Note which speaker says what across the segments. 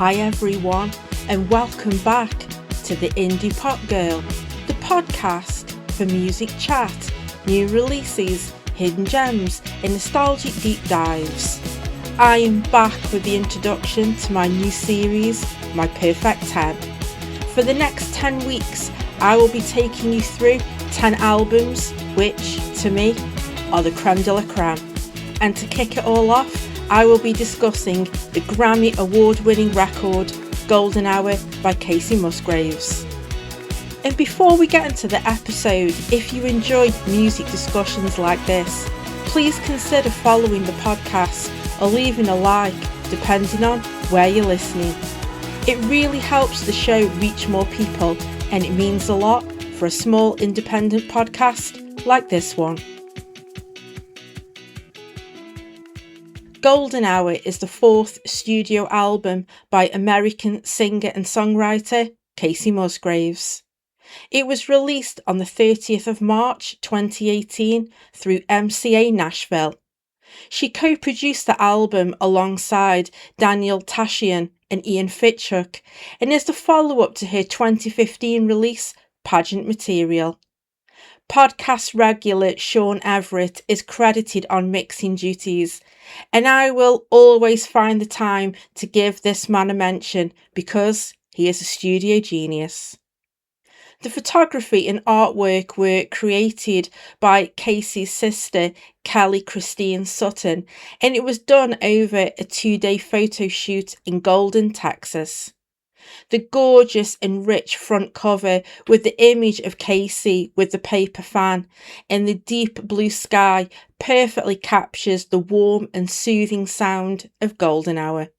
Speaker 1: Hi everyone, and welcome back to The Indie Pop Girl, the podcast for music chat, new releases, hidden gems, and nostalgic deep dives. I am back with the introduction to my new series, My Perfect 10. For the next 10 weeks, I will be taking you through 10 albums which, to me, are the creme de la creme. And to kick it all off, I will be discussing the Grammy Award winning record Golden Hour by Kacey Musgraves. And before we get into the episode, if you enjoy music discussions like this, please consider following the podcast or leaving a like, depending on where you're listening. It really helps the show reach more people, and it means a lot for a small independent podcast like this one. Golden Hour is the fourth studio album by American singer and songwriter Kacey Musgraves. It was released on the 30th of March 2018 through MCA Nashville. She co-produced the album alongside Daniel Tashian and Ian Fitchuk and is the follow-up to her 2015 release Pageant Material. Podcast regular Sean Everett is credited on mixing duties, and I will always find the time to give this man a mention because he is a studio genius. The photography and artwork were created by Kacey's sister, Kelly Christine Sutton, and it was done over a 2-day photo shoot in Golden, Texas. The gorgeous and rich front cover with the image of Kacey with the paper fan and the deep blue sky perfectly captures the warm and soothing sound of Golden Hour.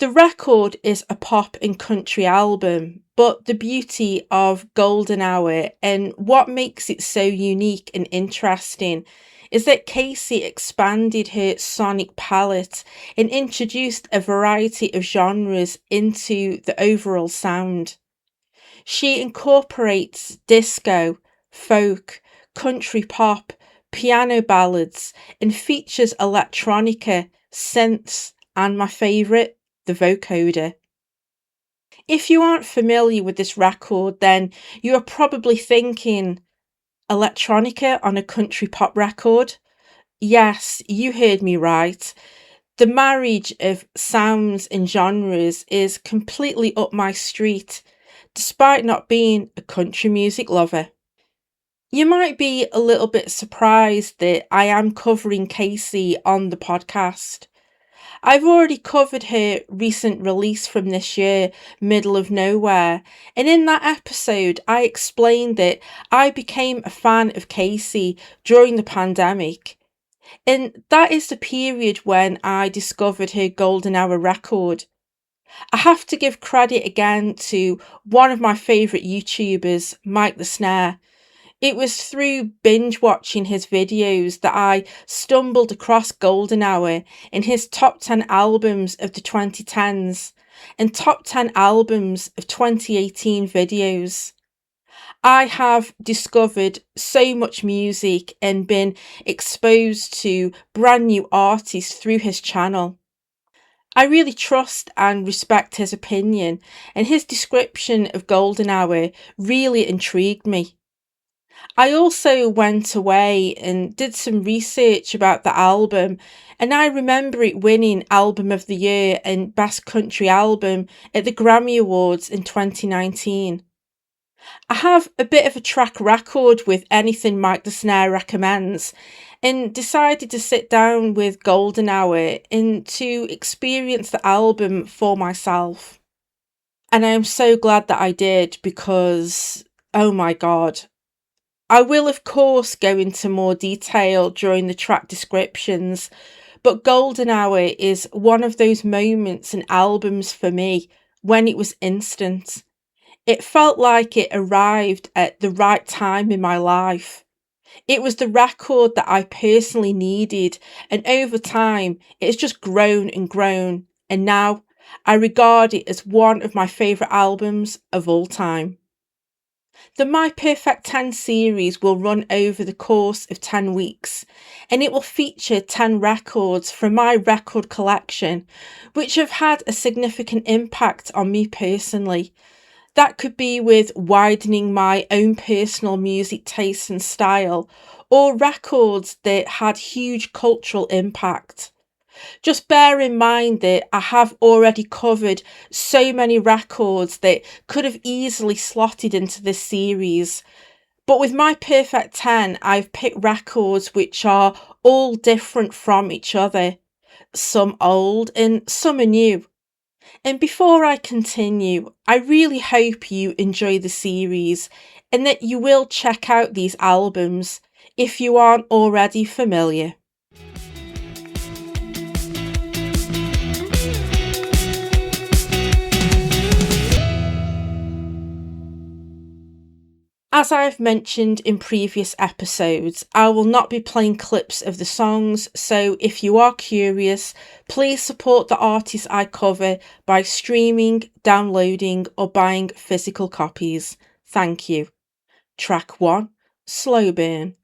Speaker 1: The record is a pop and country album, but the beauty of Golden Hour and what makes it so unique and interesting is that Kacey expanded her sonic palette and introduced a variety of genres into the overall sound. She incorporates disco, folk, country pop, piano ballads, and features electronica, synths, and my favourite, the vocoder. If you aren't familiar with this record, then you are probably thinking, electronica on a country pop record? Yes, you heard me right. The marriage of sounds and genres is completely up my street, despite not being a country music lover. You might be a little bit surprised that I am covering Kacey on the podcast. I've already covered her recent release from this year, Middle of Nowhere, and in that episode I explained that I became a fan of Kacey during the pandemic, and that is the period when I discovered her Golden Hour record. I have to give credit again to one of my favourite YouTubers, Mike the Snare. It was through binge watching his videos that I stumbled across Golden Hour and his top 10 albums of the 2010s and top 10 albums of 2018 videos. I have discovered so much music and been exposed to brand new artists through his channel. I really trust and respect his opinion, and his description of Golden Hour really intrigued me. I also went away and did some research about the album, and I remember it winning Album of the Year and Best Country Album at the Grammy Awards in 2019. I have a bit of a track record with anything Mike the Snare recommends, and decided to sit down with Golden Hour and to experience the album for myself. And I am so glad that I did because, oh my God. I will of course go into more detail during the track descriptions, but Golden Hour is one of those moments in albums for me when it was instant. It felt like it arrived at the right time in my life. It was the record that I personally needed, and over time it has just grown and grown, and now I regard it as one of my favourite albums of all time. The My Perfect 10 series will run over the course of 10 weeks, and it will feature 10 records from my record collection, which have had a significant impact on me personally. That could be with widening my own personal music taste and style, or records that had huge cultural impact. Just bear in mind that I have already covered so many records that could have easily slotted into this series. But with my Perfect 10, I've picked records which are all different from each other, some old and some are new. And before I continue, I really hope you enjoy the series and that you will check out these albums if you aren't already familiar. As I've mentioned in previous episodes, I will not be playing clips of the songs, so if you are curious, please support the artists I cover by streaming, downloading, or buying physical copies. Thank you. Track 1, Slow Burn.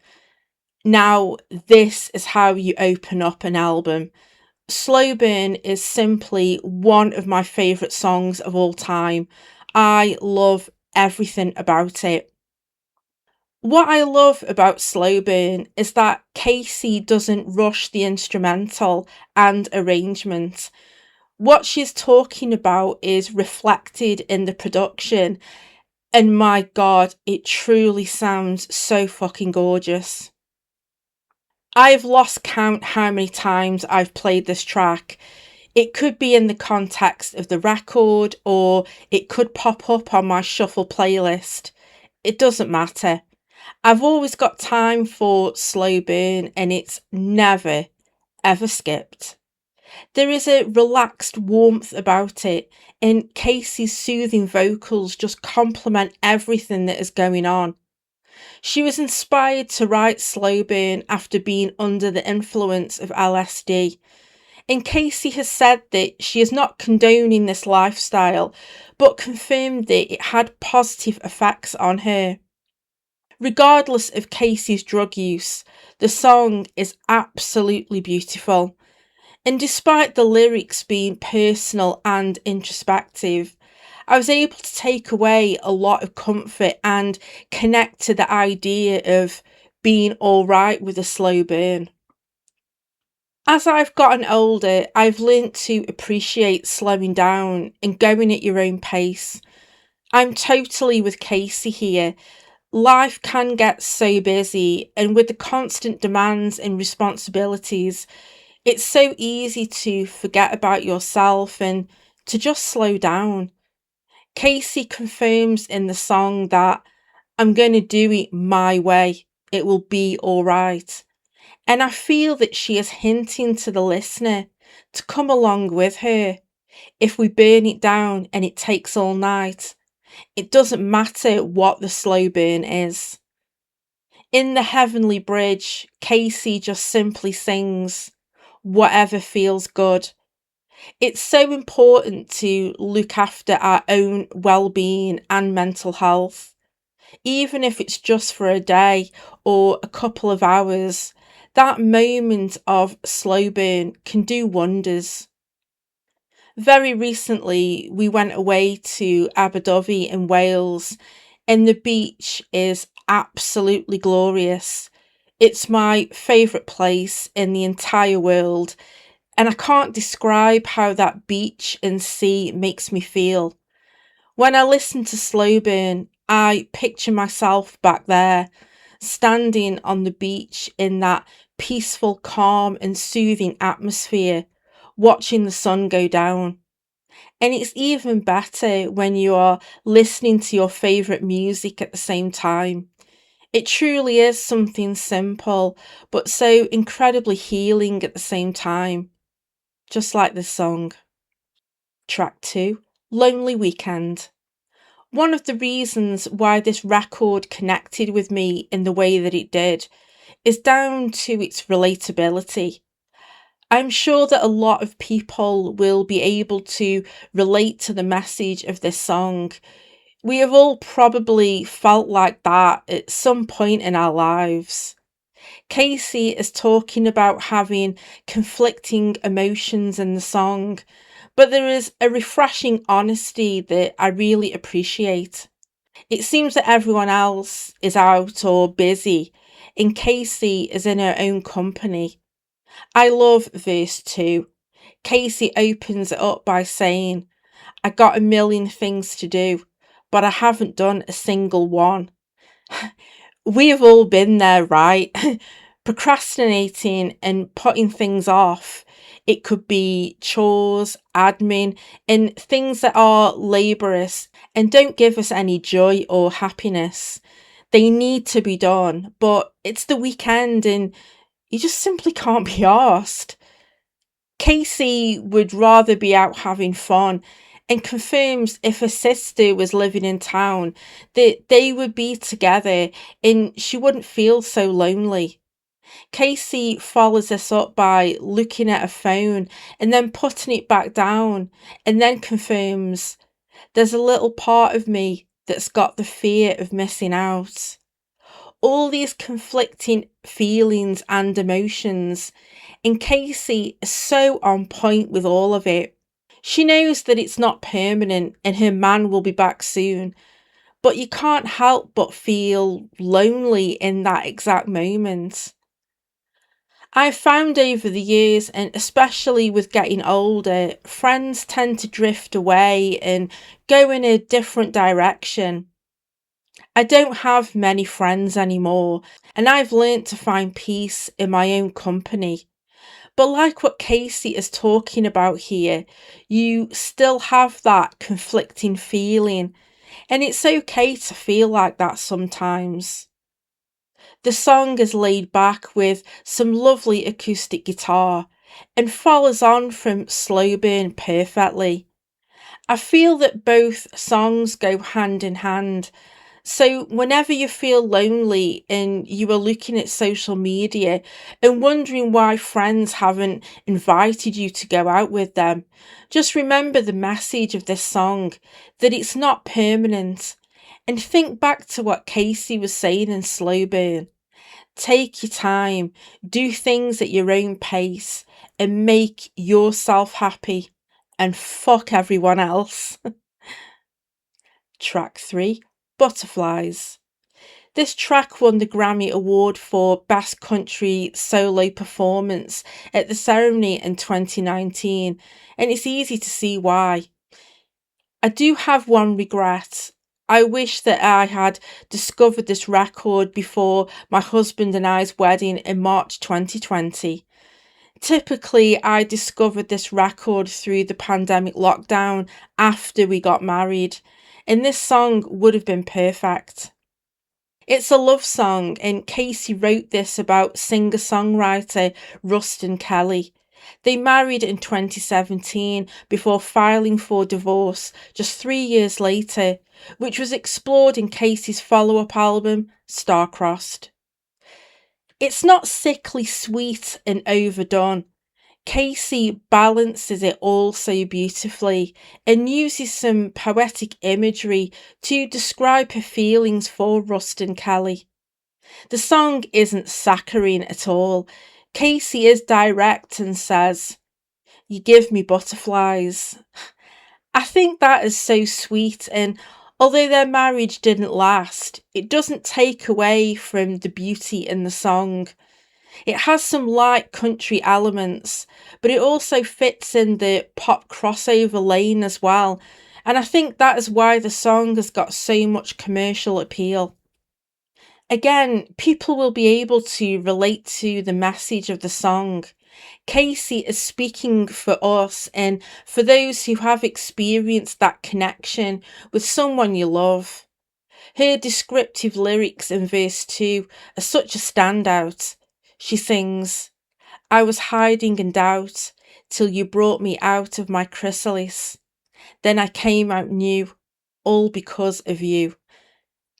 Speaker 1: Now, this is how you open up an album. Slow Burn is simply one of my favourite songs of all time. I love everything about it. What I love about Slow Burn is that Kacey doesn't rush the instrumental and arrangement. What she's talking about is reflected in the production, and my god, it truly sounds so fucking gorgeous. I've lost count how many times I've played this track. It could be in the context of the record, or it could pop up on my shuffle playlist. It doesn't matter. I've always got time for Slow Burn, and it's never, ever skipped. There is a relaxed warmth about it, and Kacey's soothing vocals just complement everything that is going on. She was inspired to write Slow Burn after being under the influence of LSD, and Kacey has said that she is not condoning this lifestyle, but confirmed that it had positive effects on her. Regardless of Kacey's drug use, the song is absolutely beautiful. And despite the lyrics being personal and introspective, I was able to take away a lot of comfort and connect to the idea of being alright with a slow burn. As I've gotten older, I've learnt to appreciate slowing down and going at your own pace. I'm totally with Kacey here. Life can get so busy, and with the constant demands and responsibilities, it's so easy to forget about yourself and to just slow down. Kacey confirms in the song that I'm going to do it my way. It will be all right. And I feel that she is hinting to the listener to come along with her. If we burn it down and it takes all night, it doesn't matter what the slow burn is. In the Heavenly Bridge, Kacey just simply sings, whatever feels good. It's so important to look after our own well-being and mental health. Even if it's just for a day or a couple of hours, that moment of slow burn can do wonders. Very recently, we went away to Abu Dhabi in Wales, and the beach is absolutely glorious. It's my favourite place in the entire world, and I can't describe how that beach and sea makes me feel. When I listen to Slow Burn, I picture myself back there, standing on the beach in that peaceful, calm, and soothing atmosphere, watching the sun go down. And it's even better when you are listening to your favourite music at the same time. It truly is something simple, but so incredibly healing at the same time. Just like this song. Track 2, Lonely Weekend. One of the reasons why this record connected with me in the way that it did is down to its relatability. I'm sure that a lot of people will be able to relate to the message of this song. We have all probably felt like that at some point in our lives. Kacey is talking about having conflicting emotions in the song, but there is a refreshing honesty that I really appreciate. It seems that everyone else is out or busy, and Kacey is in her own company. I love verse 2. Kacey opens it up by saying, I got a million things to do, but I haven't done a single one. We have all been there, right? Procrastinating and putting things off. It could be chores, admin, and things that are laborious and don't give us any joy or happiness. They need to be done, but it's the weekend and you just simply can't be arsed. Kacey would rather be out having fun and confirms if her sister was living in town that they would be together and she wouldn't feel so lonely. Kacey follows this up by looking at her phone and then putting it back down and then confirms there's a little part of me that's got the fear of missing out. All these conflicting feelings and emotions, and Kacey is so on point with all of it. She knows that it's not permanent and her man will be back soon, but you can't help but feel lonely in that exact moment. I've found over the years, and especially with getting older, friends tend to drift away and go in a different direction. I don't have many friends anymore, and I've learnt to find peace in my own company. But like what Kacey is talking about here, you still have that conflicting feeling, and it's okay to feel like that sometimes. The song is laid back with some lovely acoustic guitar and follows on from Slow Burn perfectly. I feel that both songs go hand in hand. So, whenever you feel lonely and you are looking at social media and wondering why friends haven't invited you to go out with them, just remember the message of this song, that it's not permanent. And think back to what Kacey was saying in Slow Burn. Take your time, do things at your own pace, and make yourself happy. And fuck everyone else. Track 3, Butterflies. This track won the Grammy Award for Best Country Solo Performance at the ceremony in 2019, and it's easy to see why. I do have one regret. I wish that I had discovered this record before my husband and I's wedding in March 2020. Typically, I discovered this record through the pandemic lockdown after we got married, and this song would have been perfect. It's a love song, and Kacey wrote this about singer-songwriter Ruston Kelly. They married in 2017 before filing for divorce just 3 years later, which was explored in Kacey's follow-up album, Star-Crossed. It's not sickly sweet and overdone. Kacey balances it all so beautifully and uses some poetic imagery to describe her feelings for Ruston Kelly. The song isn't saccharine at all. Kacey is direct and says, You give me butterflies. I think that is so sweet, and although their marriage didn't last, it doesn't take away from the beauty in the song. It has some light country elements, but it also fits in the pop crossover lane as well, and I think that is why the song has got so much commercial appeal. Again, people will be able to relate to the message of the song. Kacey is speaking for us and for those who have experienced that connection with someone you love. Her descriptive lyrics in verse 2 are such a standout. She sings, I was hiding in doubt till you brought me out of my chrysalis. Then I came out new, all because of you.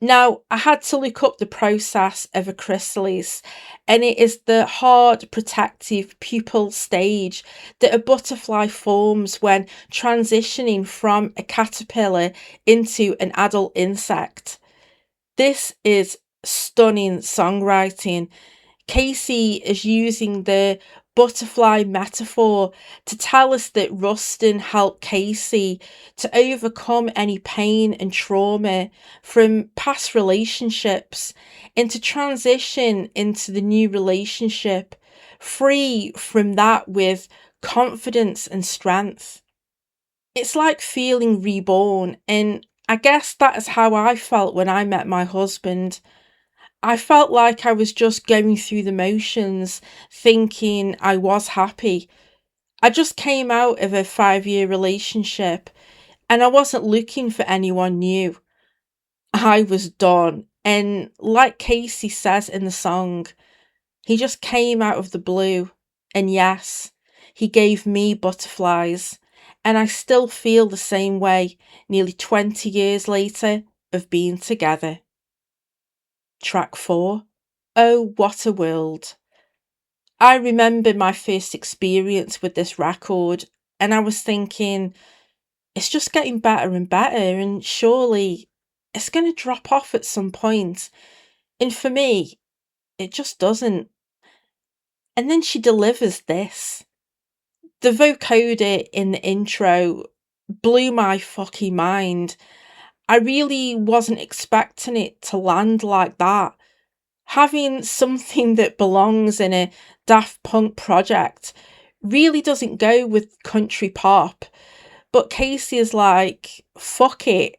Speaker 1: Now, I had to look up the process of a chrysalis, and it is the hard, protective pupal stage that a butterfly forms when transitioning from a caterpillar into an adult insect. This is stunning songwriting. Kacey is using the butterfly metaphor to tell us that Rustin helped Kacey to overcome any pain and trauma from past relationships and to transition into the new relationship, free from that with confidence and strength. It's like feeling reborn, and I guess that is how I felt when I met my husband. I felt like I was just going through the motions, thinking I was happy. I just came out of a 5 year relationship and I wasn't looking for anyone new. I was done. And like Casey says in the song, he just came out of the blue. And yes, he gave me butterflies. And I still feel the same way nearly 20 years later of being together. Track 4. Oh, what a world. I remember my first experience with this record, and I was thinking, it's just getting better and better, and surely it's going to drop off at some point. And for me, it just doesn't. And then she delivers this. The vocoder in the intro blew my fucking mind. I really wasn't expecting it to land like that. Having something that belongs in a Daft Punk project really doesn't go with country pop. But Casey is like, fuck it,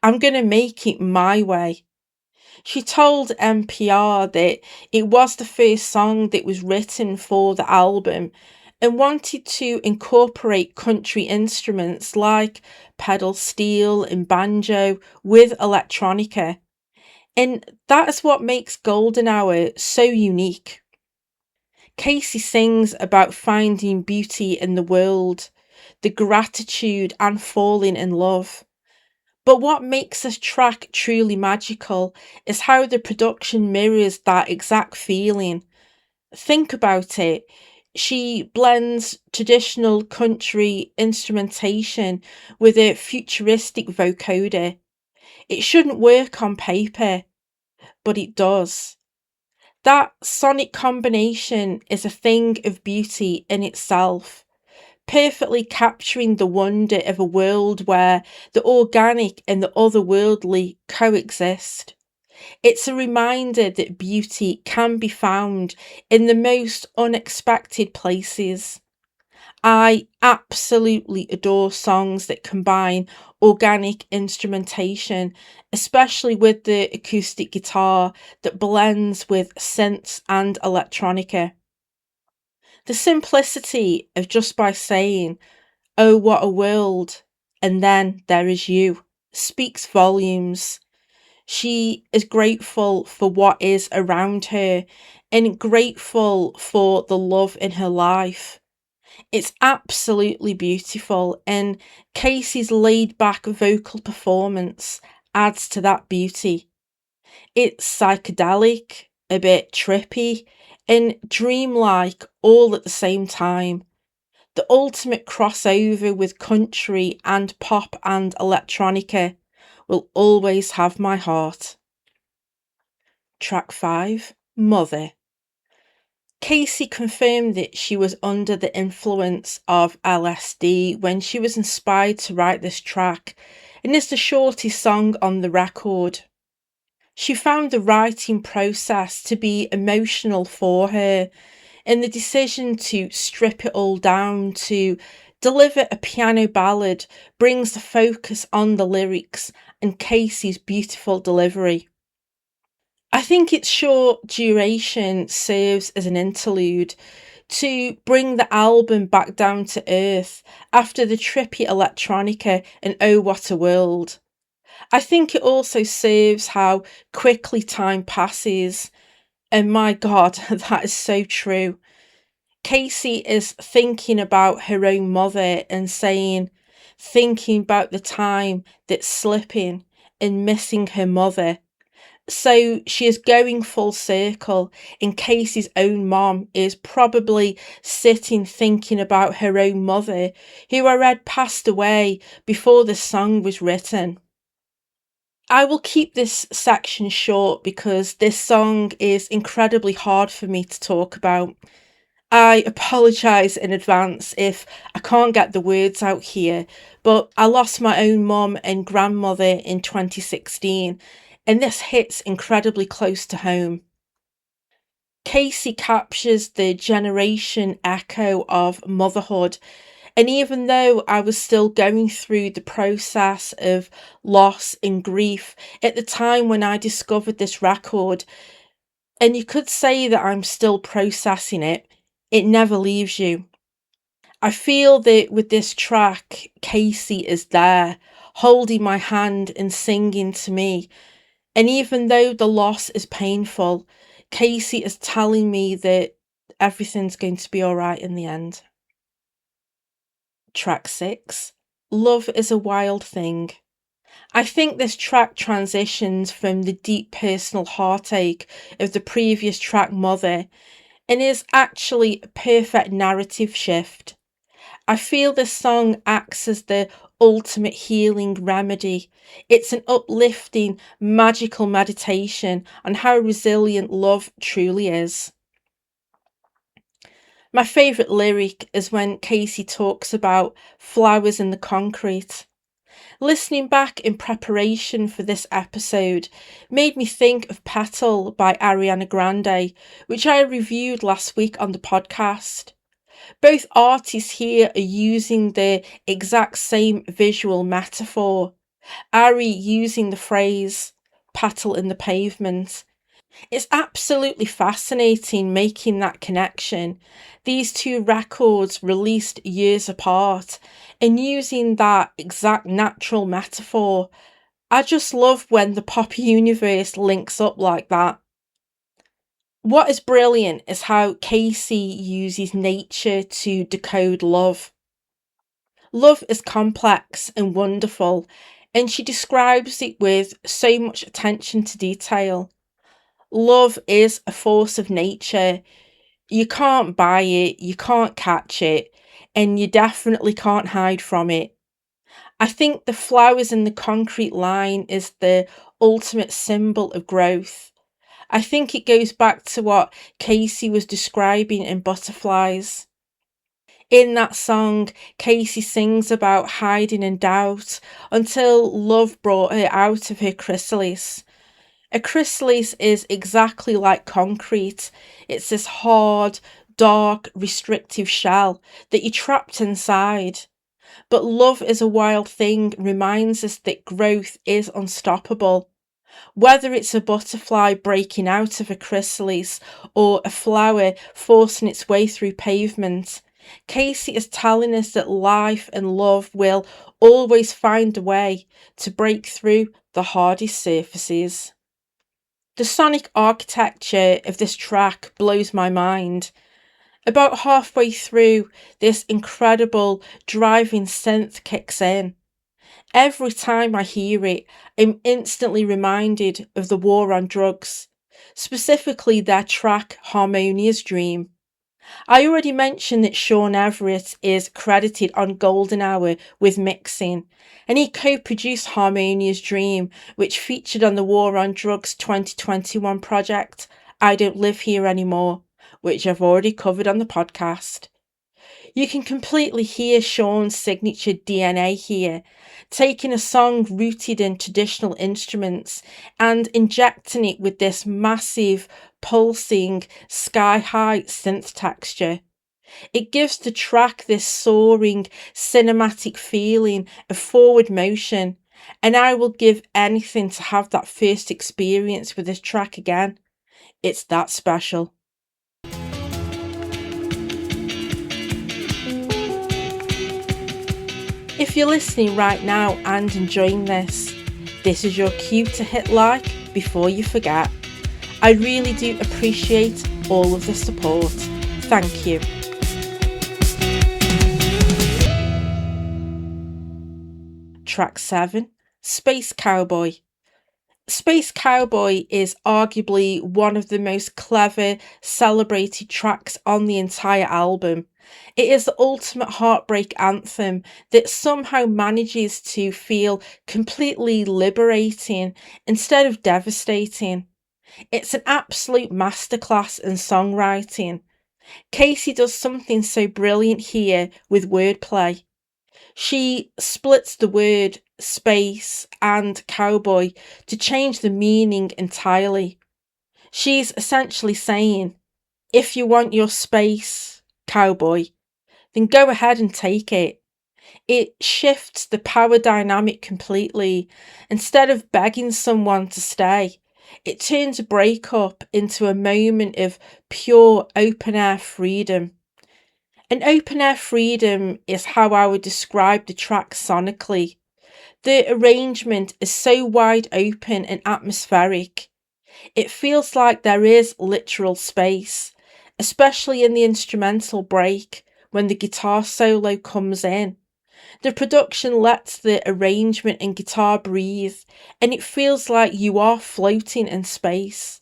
Speaker 1: I'm going to make it my way. She told NPR that it was the first song that was written for the album and wanted to incorporate country instruments like pedal steel and banjo with electronica. And that is what makes Golden Hour so unique. Casey sings about finding beauty in the world, the gratitude and falling in love. But what makes this track truly magical is how the production mirrors that exact feeling. Think about it. She blends traditional country instrumentation with a futuristic vocoder. It shouldn't work on paper, but it does. That sonic combination is a thing of beauty in itself, perfectly capturing the wonder of a world where the organic and the otherworldly coexist. It's a reminder that beauty can be found in the most unexpected places. I absolutely adore songs that combine organic instrumentation, especially with the acoustic guitar that blends with synths and electronica. The simplicity of just by saying, oh, what a world, and then there is you, speaks volumes. She is grateful for what is around her and grateful for the love in her life. It's absolutely beautiful, and Casey's laid back vocal performance adds to that beauty. It's psychedelic, a bit trippy, and dreamlike all at the same time. The ultimate crossover with country and pop and electronica will always have my heart. Track 5. Mother. Casey confirmed that she was under the influence of LSD when she was inspired to write this track, and is the shortest song on the record. She found the writing process to be emotional for her, and the decision to strip it all down to deliver a piano ballad brings the focus on the lyrics and Casey's beautiful delivery. I think its short duration serves as an interlude to bring the album back down to earth after the trippy electronica and Oh What a World. I think it also serves how quickly time passes, and my God, that is so true. Casey is thinking about her own mother and saying, thinking about the time that's slipping, and missing her mother. So she is going full circle, and Kacey's own mom is probably sitting thinking about her own mother, who I read passed away before the song was written. I will keep this section short because this song is incredibly hard for me to talk about. I apologise in advance if I can't get the words out here, but I lost my own mum and grandmother in 2016, and this hits incredibly close to home. Kacey captures the generation echo of motherhood, and even though I was still going through the process of loss and grief at the time when I discovered this record, and you could say that I'm still processing it, it never leaves you. I feel that with this track, Kacey is there, holding my hand and singing to me. And even though the loss is painful, Kacey is telling me that everything's going to be all right in the end. Track 6, Love is a Wild Thing. I think this track transitions from the deep personal heartache of the previous track Mother and is actually a perfect narrative shift. I feel this song acts as the ultimate healing remedy. It's an uplifting, magical meditation on how resilient love truly is. My favourite lyric is when Kacey talks about flowers in the concrete. Listening back in preparation for this episode made me think of Petal by Ariana Grande, which I reviewed last week on the podcast. Both artists here are using the exact same visual metaphor. Ari using the phrase, petal in the pavement. It's absolutely fascinating making that connection. These two records released years apart and using that exact natural metaphor. I just love when the pop universe links up like that. What is brilliant is how Kacey uses nature to decode love. Love is complex and wonderful, and she describes it with so much attention to detail. Love is a force of nature. You can't buy it, you can't catch it, and you definitely can't hide from it. I think the flowers in the concrete line is the ultimate symbol of growth. I think it goes back to what Kacey was describing in Butterflies. In that song, Kacey sings about hiding in doubt until love brought her out of her chrysalis. A chrysalis is exactly like concrete. It's this hard, dark, restrictive shell that you're trapped inside. But love is a wild thing reminds us that growth is unstoppable. Whether it's a butterfly breaking out of a chrysalis or a flower forcing its way through pavement, Kacey is telling us that life and love will always find a way to break through the hardest surfaces. The sonic architecture of this track blows my mind. About halfway through, this incredible driving synth kicks in. Every time I hear it, I'm instantly reminded of the war on drugs, specifically their track Harmonia's Dream. I already mentioned that Sean Everett is credited on Golden Hour with mixing, and he co-produced Harmonia's Dream, which featured on the War on Drugs 2021 project, I Don't Live Here Anymore, which I've already covered on the podcast. You can completely hear Sean's signature DNA here, taking a song rooted in traditional instruments and injecting it with this massive, pulsing, sky-high synth texture. It gives the track this soaring, cinematic feeling of forward motion, and I will give anything to have that first experience with this track again. It's that special. If you're listening right now and enjoying this is your cue to hit like before you forget. I really do appreciate all of the support. Thank you. Track 7, Space Cowboy. Space Cowboy is arguably one of the most clever, celebrated tracks on the entire album. It is the ultimate heartbreak anthem that somehow manages to feel completely liberating instead of devastating. It's an absolute masterclass in songwriting. Kacey does something so brilliant here with wordplay. She splits the word space and cowboy to change the meaning entirely. She's essentially saying, if you want your space, cowboy, then go ahead and take it. It shifts the power dynamic completely. Instead of begging someone to stay, it turns a breakup into a moment of pure open air freedom. And open air freedom is how I would describe the track sonically. The arrangement is so wide open and atmospheric. It feels like there is literal space, especially in the instrumental break when the guitar solo comes in. The production lets the arrangement and guitar breathe, and it feels like you are floating in space.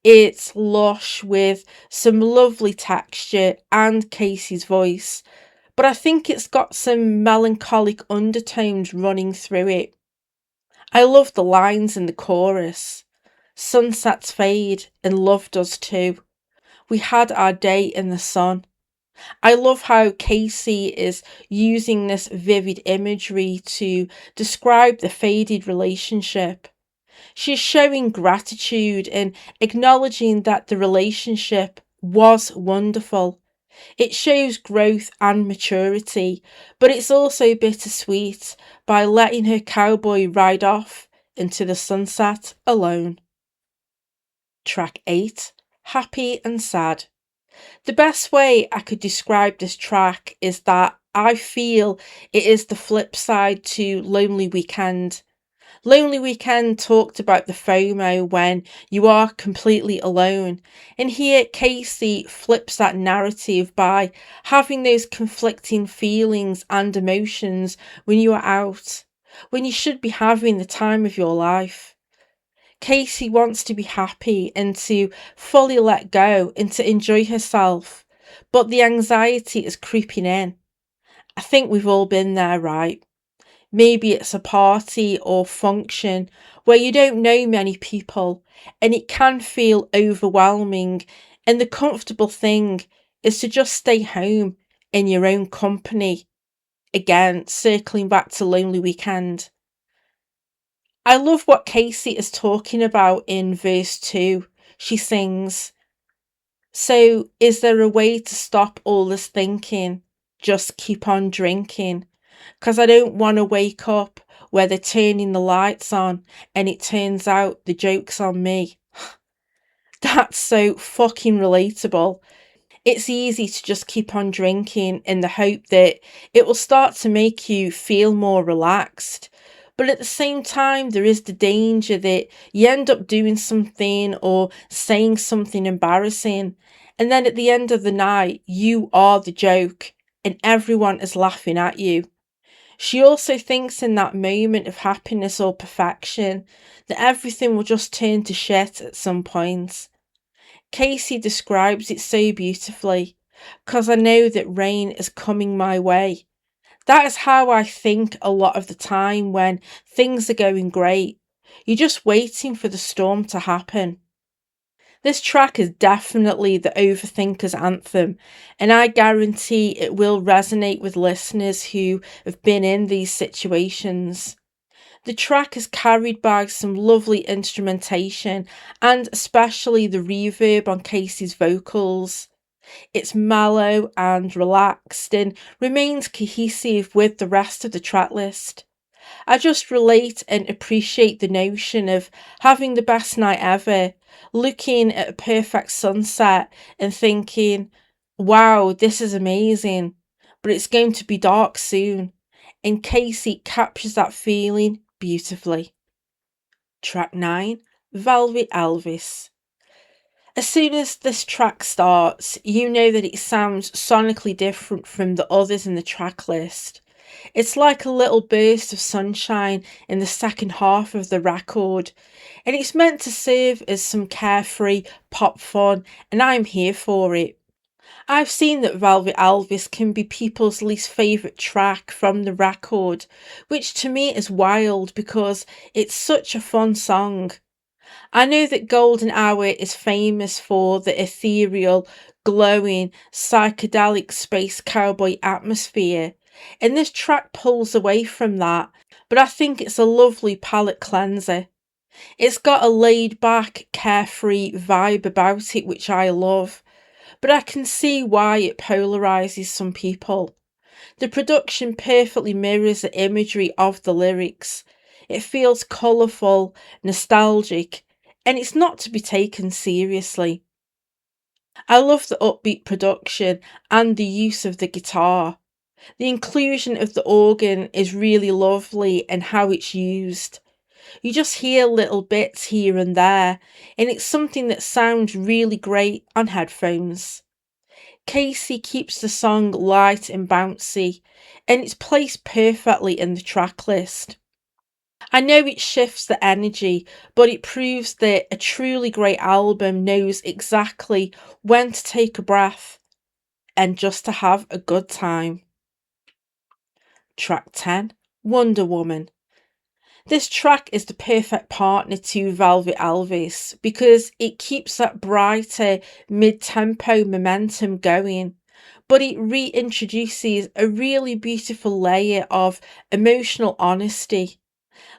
Speaker 1: It's lush with some lovely texture and Kacey's voice, but I think it's got some melancholic undertones running through it. I love the lines in the chorus. Sunsets fade and love does too. We had our day in the sun. I love how Kacey is using this vivid imagery to describe the faded relationship. She's showing gratitude and acknowledging that the relationship was wonderful. It shows growth and maturity, but it's also bittersweet by letting her cowboy ride off into the sunset alone. Track 8, Happy and Sad. The best way I could describe this track is that I feel it is the flip side to Lonely Weekend. Lonely Weekend talked about the FOMO when you are completely alone, and here Kacey flips that narrative by having those conflicting feelings and emotions when you are out, when you should be having the time of your life. Kacey wants to be happy and to fully let go and to enjoy herself, but the anxiety is creeping in. I think we've all been there, right? Maybe it's a party or function where you don't know many people and it can feel overwhelming, and the comfortable thing is to just stay home in your own company. Again, circling back to Lonely Weekend. I love what Kacey is talking about in verse 2. She sings, so is there a way to stop all this thinking? Just keep on drinking. 'Cause I don't want to wake up where they're turning the lights on and it turns out the joke's on me. That's so fucking relatable. It's easy to just keep on drinking in the hope that it will start to make you feel more relaxed. But at the same time, there is the danger that you end up doing something or saying something embarrassing, and then at the end of the night, you are the joke and everyone is laughing at you. She also thinks in that moment of happiness or perfection that everything will just turn to shit at some point. Kacey describes it so beautifully, because I know that rain is coming my way. That is how I think a lot of the time when things are going great. You're just waiting for the storm to happen. This track is definitely the overthinker's anthem, and I guarantee it will resonate with listeners who have been in these situations. The track is carried by some lovely instrumentation and especially the reverb on Kacey's vocals. It's mellow and relaxed and remains cohesive with the rest of the track list. I just relate and appreciate the notion of having the best night ever, looking at a perfect sunset and thinking, wow, this is amazing, but it's going to be dark soon. And Kacey captures that feeling beautifully. Track 9, Velvet Elvis. As soon as this track starts, you know that it sounds sonically different from the others in the track list. It's like a little burst of sunshine in the second half of the record, and it's meant to serve as some carefree pop fun, and I'm here for it. I've seen that Velvet Elvis can be people's least favourite track from the record, which to me is wild because it's such a fun song. I know that Golden Hour is famous for the ethereal, glowing, psychedelic space cowboy atmosphere, and this track pulls away from that, but I think it's a lovely palate cleanser. It's got a laid back, carefree vibe about it, which I love, but I can see why it polarises some people. The production perfectly mirrors the imagery of the lyrics. It feels colourful, nostalgic, and it's not to be taken seriously. I love the upbeat production and the use of the guitar. The inclusion of the organ is really lovely and how it's used. You just hear little bits here and there, and it's something that sounds really great on headphones. Kacey keeps the song light and bouncy, and it's placed perfectly in the track list. I know it shifts the energy, but it proves that a truly great album knows exactly when to take a breath and just to have a good time. Track 10, Wonder Woman. This track is the perfect partner to Velvet Elvis because it keeps that brighter mid-tempo momentum going, but it reintroduces a really beautiful layer of emotional honesty.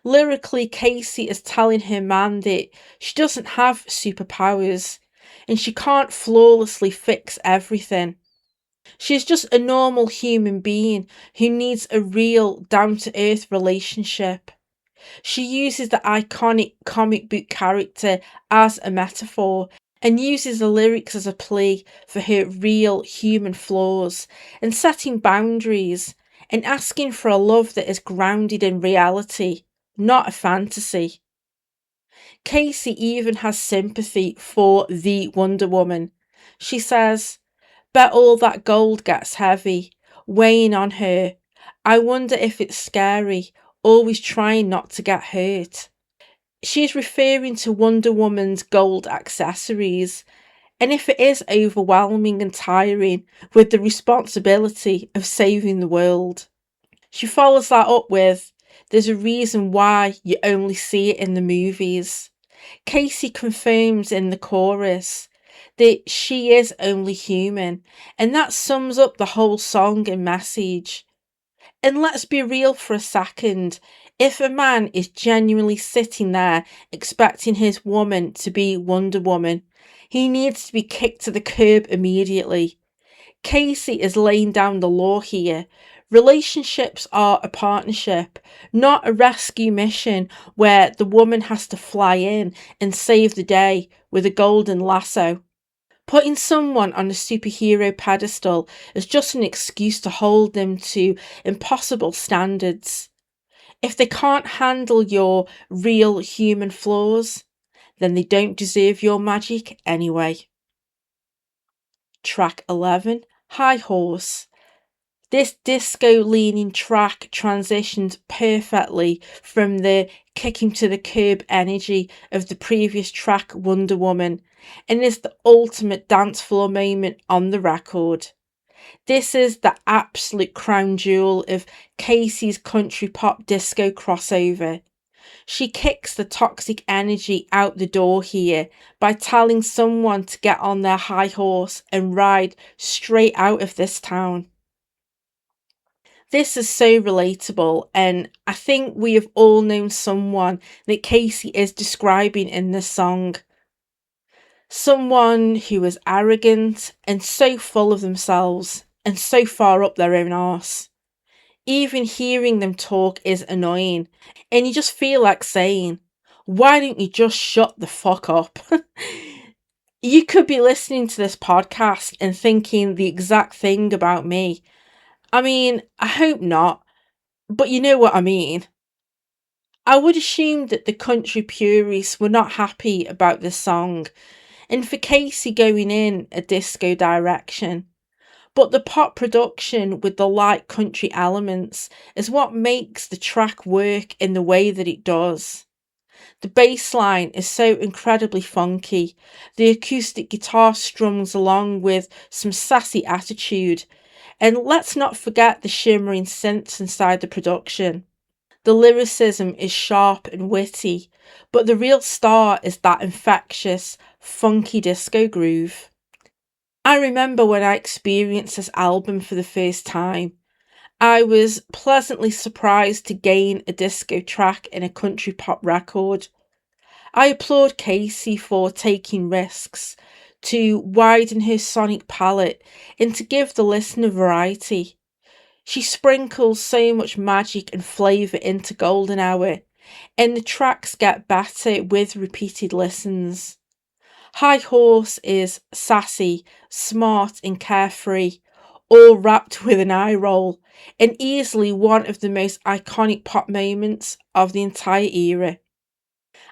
Speaker 1: Lyrically, Kacey is telling her man that she doesn't have superpowers and she can't flawlessly fix everything. She's just a normal human being who needs a real, down to earth relationship. She uses the iconic comic book character as a metaphor and uses the lyrics as a plea for her real human flaws and setting boundaries and asking for a love that is grounded in reality, not a fantasy. Kacey even has sympathy for the Wonder Woman. She says, "Bet all that gold gets heavy, weighing on her. I wonder if it's scary, always trying not to get hurt." She is referring to Wonder Woman's gold accessories, and if it is overwhelming and tiring with the responsibility of saving the world. She follows that up with, "There's a reason why you only see it in the movies." Kacey confirms in the chorus that she is only human, and that sums up the whole song and message. And let's be real for a second. If a man is genuinely sitting there expecting his woman to be Wonder Woman, he needs to be kicked to the curb immediately. Kacey is laying down the law here. Relationships are a partnership, not a rescue mission where the woman has to fly in and save the day with a golden lasso. Putting someone on a superhero pedestal is just an excuse to hold them to impossible standards. If they can't handle your real human flaws, then they don't deserve your magic anyway. Track 11, High Horse. This disco leaning track transitions perfectly from the kicking to the curb energy of the previous track Wonder Woman and is the ultimate dance floor moment on the record. This is the absolute crown jewel of Kacey's country pop disco crossover. She kicks the toxic energy out the door here by telling someone to get on their high horse and ride straight out of this town. This is so relatable, and I think we have all known someone that Kacey is describing in this song. Someone who is arrogant and so full of themselves and so far up their own arse. Even hearing them talk is annoying, and you just feel like saying, "Why don't you just shut the fuck up?" You could be listening to this podcast and thinking the exact thing about me. I mean, I hope not, but you know what I mean. I would assume that the country purists were not happy about this song, and for Kacey going in a disco direction. but the pop production with the light country elements is what makes the track work in the way that it does. The bass line is so incredibly funky. The acoustic guitar strums along with some sassy attitude. And let's not forget the shimmering synths inside the production. The lyricism is sharp and witty, but the real star is that infectious, funky disco groove. I remember when I experienced this album for the first time, I was pleasantly surprised to gain a disco track in a country pop record. I applaud Kacey for taking risks, to widen her sonic palette and to give the listener variety. She sprinkles so much magic and flavour into Golden Hour, and the tracks get better with repeated listens. High Horse is sassy, smart, and carefree, all wrapped with an eye roll, and easily one of the most iconic pop moments of the entire era.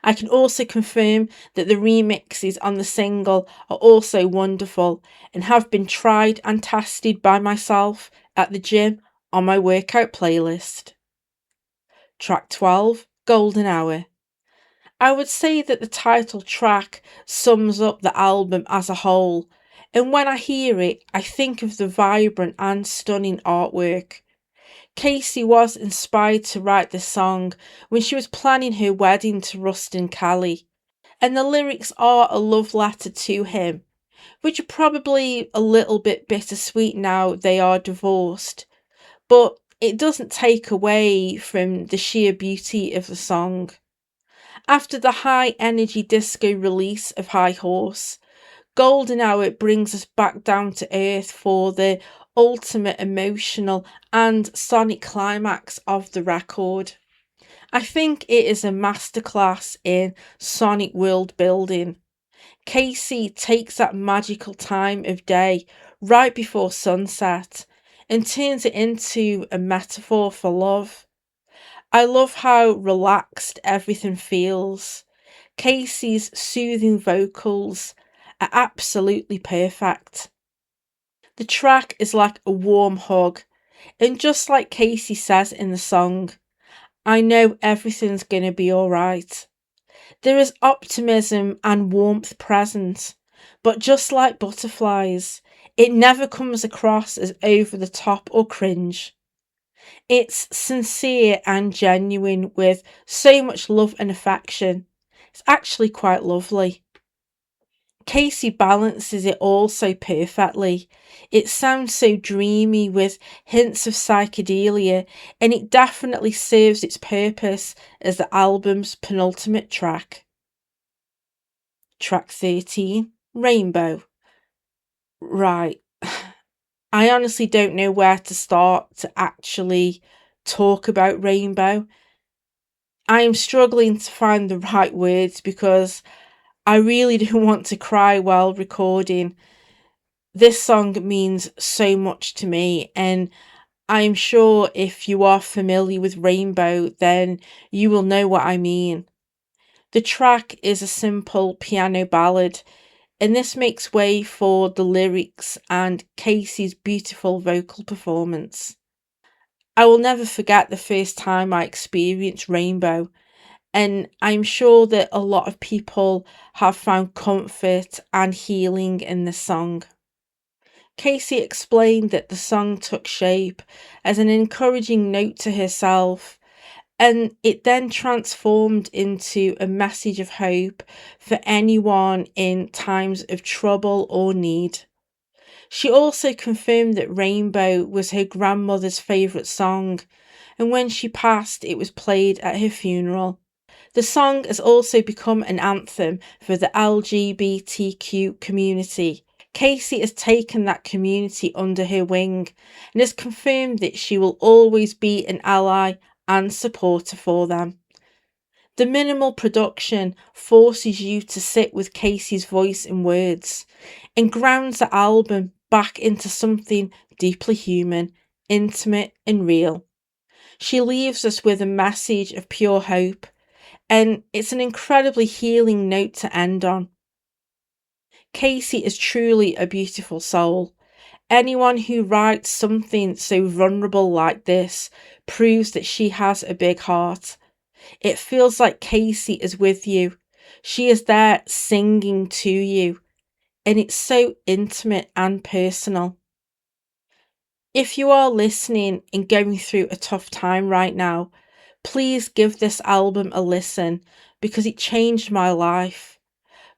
Speaker 1: I can also confirm that the remixes on the single are also wonderful and have been tried and tested by myself at the gym on my workout playlist. Track 12, Golden Hour. I would say that the title track sums up the album as a whole, and when I hear it, I think of the vibrant and stunning artwork. Kacey was inspired to write this song when she was planning her wedding to Rustin Kelly, and the lyrics are a love letter to him, which are probably a little bit bittersweet now they are divorced, but it doesn't take away from the sheer beauty of the song. After the high energy disco release of High Horse, Golden Hour brings us back down to earth for the ultimate emotional and sonic climax of the record. I think it is a masterclass in sonic world building. Kacey takes that magical time of day right before sunset and turns it into a metaphor for love. I love how relaxed everything feels. Kacey's soothing vocals are absolutely perfect. The track is like a warm hug, and just like Kacey says in the song, I know everything's gonna be alright. There is optimism and warmth present, but just like butterflies, it never comes across as over the top or cringe. It's sincere and genuine with so much love and affection. It's actually quite lovely. Kacey balances it all so perfectly. It sounds so dreamy with hints of psychedelia, and it definitely serves its purpose as the album's penultimate track. Track 13, Rainbow. Right. I honestly don't know where to start to actually talk about Rainbow. I am struggling to find the right words because I really do want to cry while recording. This song means so much to me, and I'm sure if you are familiar with Rainbow, then you will know what I mean. The track is a simple piano ballad, and this makes way for the lyrics and Kacey's beautiful vocal performance. I will never forget the first time I experienced Rainbow, and I'm sure that a lot of people have found comfort and healing in this song. Kacey explained that the song took shape as an encouraging note to herself, and it then transformed into a message of hope for anyone in times of trouble or need. She also confirmed that Rainbow was her grandmother's favourite song, and when she passed, it was played at her funeral. The song has also become an anthem for the LGBTQ community. Kacey has taken that community under her wing and has confirmed that she will always be an ally and supporter for them. The minimal production forces you to sit with Kacey's voice and words and grounds the album back into something deeply human, intimate, and real. She leaves us with a message of pure hope, and it's an incredibly healing note to end on. Kacey is truly a beautiful soul, Anyone who writes something so vulnerable like this proves that she has a big heart. It feels like Kacey is with you. She is there singing to you, and it's so intimate and personal. If you are listening and going through a tough time right now, please give this album a listen because it changed my life.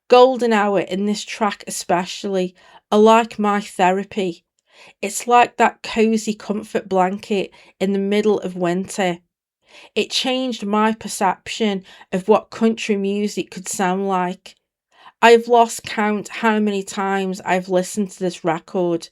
Speaker 1: Golden Hour and this track especially are like my therapy. It's like that cozy comfort blanket in the middle of winter. It changed my perception of what country music could sound like. I've lost count how many times I've listened to this record.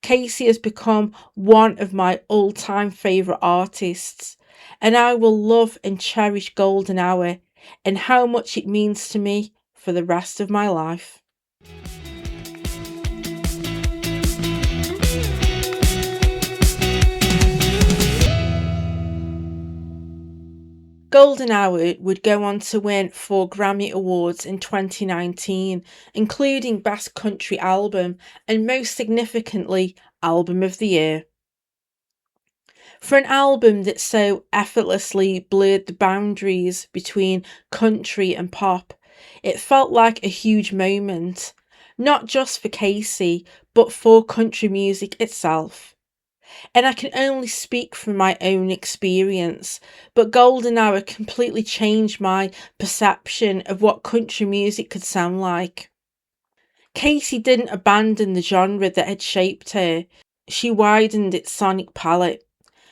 Speaker 1: Kacey has become one of my all-time favourite artists, and I will love and cherish Golden Hour and how much it means to me for the rest of my life. Golden Hour would go on to win 4 Grammy Awards in 2019, including Best Country Album and most significantly, Album of the Year. For an album that so effortlessly blurred the boundaries between country and pop, it felt like a huge moment, not just for Kacey, but for country music itself. And I can only speak from my own experience, but Golden Hour completely changed my perception of what country music could sound like. Kacey didn't abandon the genre that had shaped her, she widened its sonic palette.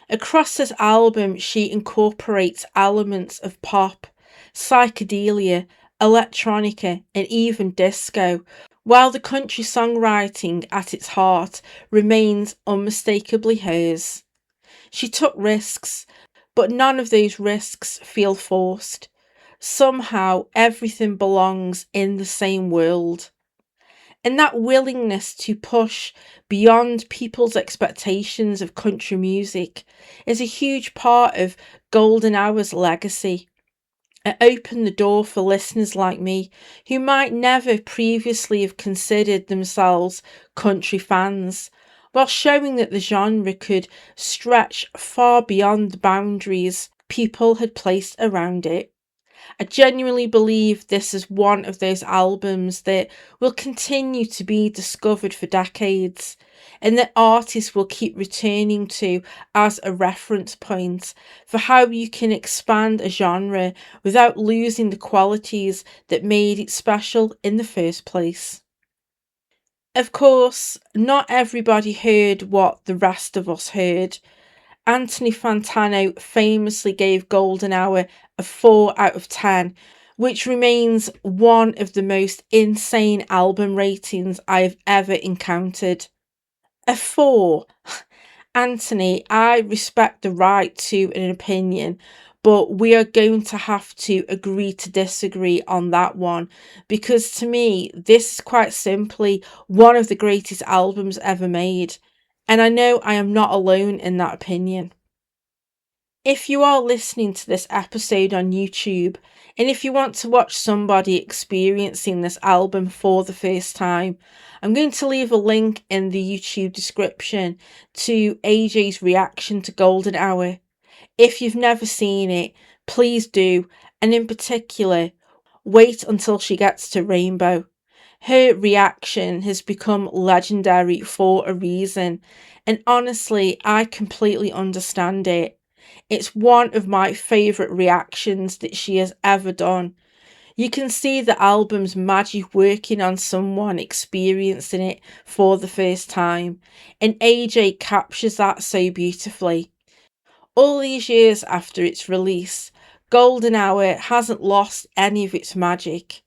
Speaker 1: Across this album, she incorporates elements of pop, psychedelia, electronica, and even disco, while the country songwriting at its heart remains unmistakably hers. She took risks, but none of those risks feel forced. Somehow, everything belongs in the same world. And that willingness to push beyond people's expectations of country music is a huge part of Golden Hour's legacy. It opened the door for listeners like me who might never previously have considered themselves country fans, while showing that the genre could stretch far beyond the boundaries people had placed around it. I genuinely believe this is one of those albums that will continue to be discovered for decades, and that artists will keep returning to as a reference point for how you can expand a genre without losing the qualities that made it special in the first place. Of course, not everybody heard what the rest of us heard. Anthony Fantano famously gave Golden Hour a 4 out of 10, which remains one of the most insane album ratings I've ever encountered. A 4. Anthony, I respect the right to an opinion, but we are going to have to agree to disagree on that one, because to me, this is quite simply one of the greatest albums ever made. And I know I am not alone in that opinion. If you are listening to this episode on YouTube, and if you want to watch somebody experiencing this album for the first time, I'm going to leave a link in the YouTube description to AJ's reaction to Golden Hour. If you've never seen it, please do, and in particular, wait until she gets to Rainbow. Her reaction has become legendary for a reason, and honestly, I completely understand it. It's one of my favourite reactions that she has ever done. You can see the album's magic working on someone experiencing it for the first time, and AJ captures that so beautifully. All these years after its release, Golden Hour hasn't lost any of its magic.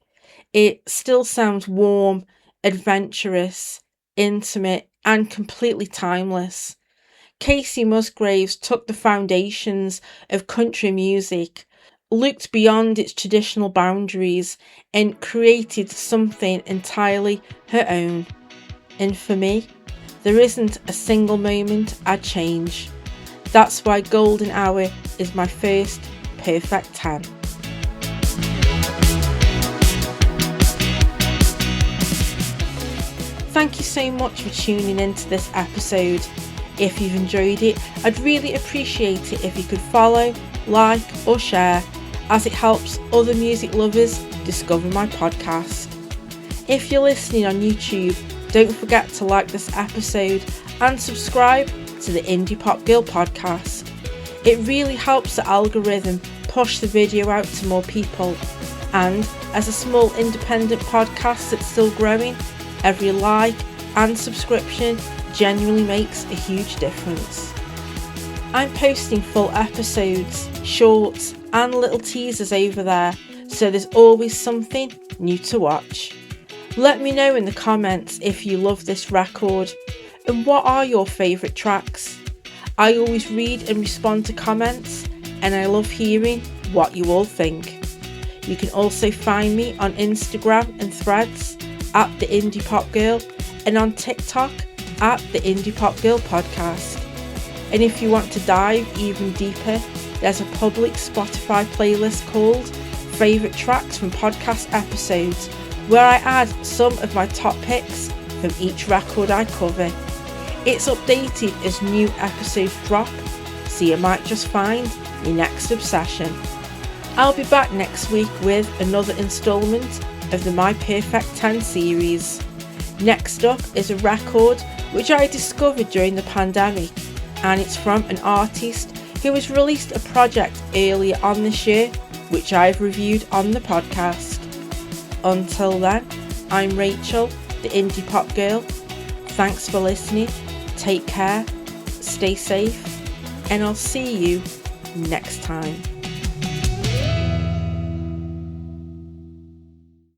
Speaker 1: It still sounds warm, adventurous, intimate, and completely timeless. Kacey Musgraves took the foundations of country music, looked beyond its traditional boundaries, and created something entirely her own. And for me, there isn't a single moment I'd change. That's why Golden Hour is my first perfect 10. Thank you so much for tuning into this episode. If you've enjoyed it, I'd really appreciate it if you could follow, like or share, as it helps other music lovers discover my podcast. If you're listening on YouTube, don't forget to like this episode and subscribe to the Indie Pop Girl podcast. It really helps the algorithm push the video out to more people, and as a small independent podcast that's still growing, every like and subscription genuinely makes a huge difference. I'm posting full episodes, shorts and little teasers over there, so there's always something new to watch. Let me know in the comments if you love this record and what are your favourite tracks. I always read and respond to comments, and I love hearing what you all think. You can also find me on Instagram and Threads at The Indie Pop Girl, and on TikTok at The Indie Pop Girl Podcast. And if you want to dive even deeper, there's a public Spotify playlist called Favourite Tracks from Podcast Episodes, where I add some of my top picks from each record I cover. It's updated as new episodes drop, so you might just find your next obsession. I'll be back next week with another instalment of the My Perfect 10 series. Next up is a record which I discovered during the pandemic, and it's from an artist who has released a project earlier on this year, which I've reviewed on the podcast. Until then, I'm Rachel, the Indie Pop Girl. Thanks for listening, take care, stay safe, and I'll see you next time.